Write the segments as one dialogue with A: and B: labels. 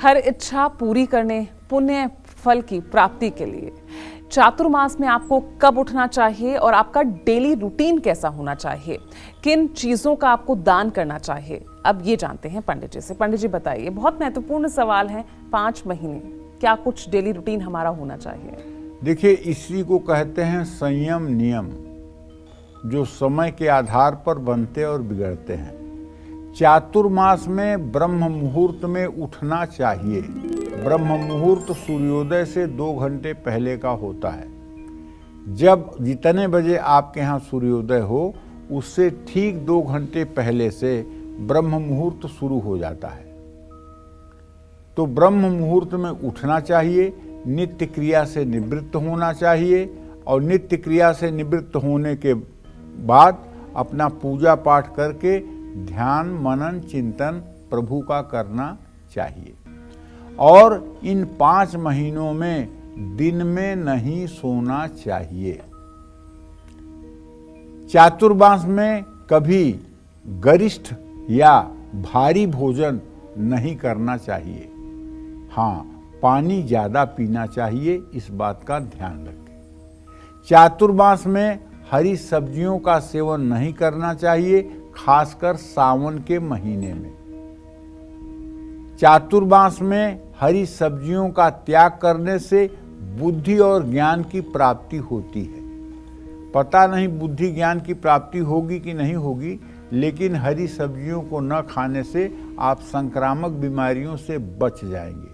A: हर इच्छा पूरी करने, पुण्य फल की प्राप्ति के लिए चातुर्मास में आपको कब उठना चाहिए और आपका डेली रूटीन कैसा होना चाहिए, किन चीजों का आपको दान करना चाहिए, अब ये जानते हैं पंडित जी से। पंडित जी बताइए, बहुत महत्वपूर्ण सवाल है। 5 महीने क्या कुछ डेली रूटीन हमारा होना चाहिए?
B: देखिए, इसी को कहते हैं संयम नियम, जो समय के आधार पर बनते और बिगड़ते हैं। चातुर्मास में ब्रह्म मुहूर्त में उठना चाहिए। ब्रह्म मुहूर्त सूर्योदय से 2 घंटे पहले का होता है। जब जितने बजे आपके यहाँ सूर्योदय हो, उससे ठीक 2 घंटे पहले से ब्रह्म मुहूर्त शुरू हो जाता है। तो ब्रह्म मुहूर्त में उठना चाहिए, नित्य क्रिया से निवृत्त होना चाहिए और नित्य क्रिया से निवृत्त होने के बाद अपना पूजा पाठ करके ध्यान मनन चिंतन प्रभु का करना चाहिए। और इन 5 महीनों में दिन में नहीं सोना चाहिए। चातुर्मास में कभी गरिष्ठ या भारी भोजन नहीं करना चाहिए। हाँ, पानी ज्यादा पीना चाहिए, इस बात का ध्यान रखें। चातुर्मास में हरी सब्जियों का सेवन नहीं करना चाहिए, खासकर सावन के महीने में। चातुर्मास में हरी सब्जियों का त्याग करने से बुद्धि और ज्ञान की प्राप्ति होती है। पता नहीं बुद्धि ज्ञान की प्राप्ति होगी कि नहीं होगी, लेकिन हरी सब्जियों को न खाने से आप संक्रामक बीमारियों से बच जाएंगे।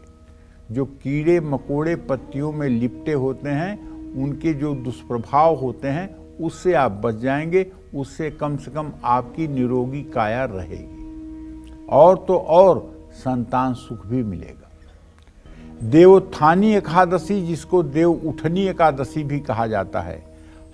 B: जो कीड़े मकोड़े पत्तियों में लिपटे होते हैं, उनके जो दुष्प्रभाव होते हैं, उससे आप बच जाएंगे। उससे कम से कम आपकी निरोगी काया रहेगी और तो और संतान सुख भी मिलेगा। देवोत्थानी एकादशी, जिसको देव उठनी एकादशी भी कहा जाता है,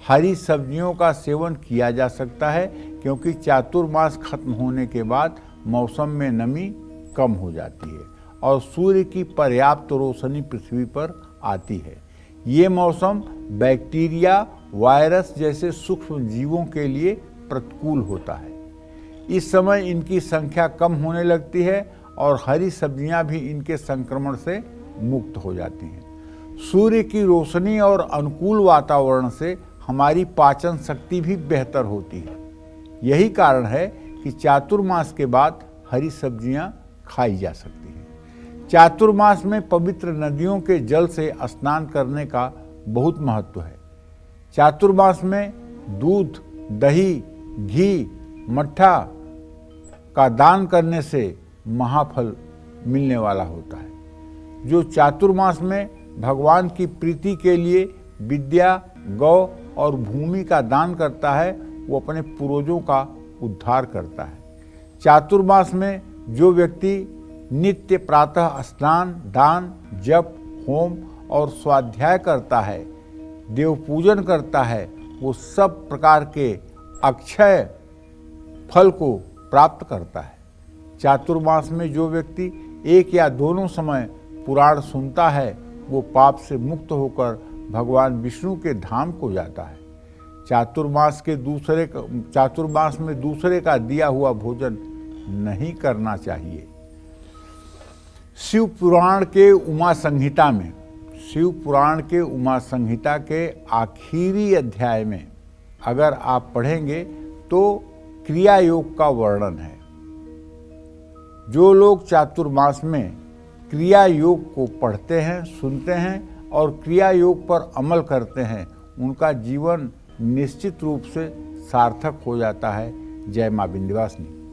B: हरी सब्जियों का सेवन किया जा सकता है, क्योंकि चातुर्मास खत्म होने के बाद मौसम में नमी कम हो जाती है और सूर्य की पर्याप्त रोशनी पृथ्वी पर आती है। ये मौसम बैक्टीरिया वायरस जैसे सूक्ष्म जीवों के लिए प्रतिकूल होता है। इस समय इनकी संख्या कम होने लगती है और हरी सब्जियां भी इनके संक्रमण से मुक्त हो जाती हैं। सूर्य की रोशनी और अनुकूल वातावरण से हमारी पाचन शक्ति भी बेहतर होती है। यही कारण है कि चातुर्मास के बाद हरी सब्जियां खाई जा सकती हैं। चातुर्मास में पवित्र नदियों के जल से स्नान करने का बहुत महत्व है। चातुर्मास में दूध, दही, घी, मट्ठा का दान करने से महाफल मिलने वाला होता है। जो चातुर्मास में भगवान की प्रीति के लिए विद्या, गौ और भूमि का दान करता है, वो अपने पूर्वजों का उद्धार करता है। चातुर्मास में जो व्यक्ति नित्य प्रातः स्नान, दान, जप, होम और स्वाध्याय करता है, देव पूजन करता है, वो सब प्रकार के अक्षय फल को प्राप्त करता है। चातुर्मास में जो व्यक्ति एक या दोनों समय पुराण सुनता है, वो पाप से मुक्त होकर भगवान विष्णु के धाम को जाता है। चातुर्मास में दूसरे का दिया हुआ भोजन नहीं करना चाहिए। शिव पुराण के उमा संहिता के आखिरी अध्याय में अगर आप पढ़ेंगे तो क्रिया योग का वर्णन है। जो लोग चातुर्मास में क्रिया योग को पढ़ते हैं, सुनते हैं और क्रिया योग पर अमल करते हैं, उनका जीवन निश्चित रूप से सार्थक हो जाता है। जय मां विंध्यवासिनी।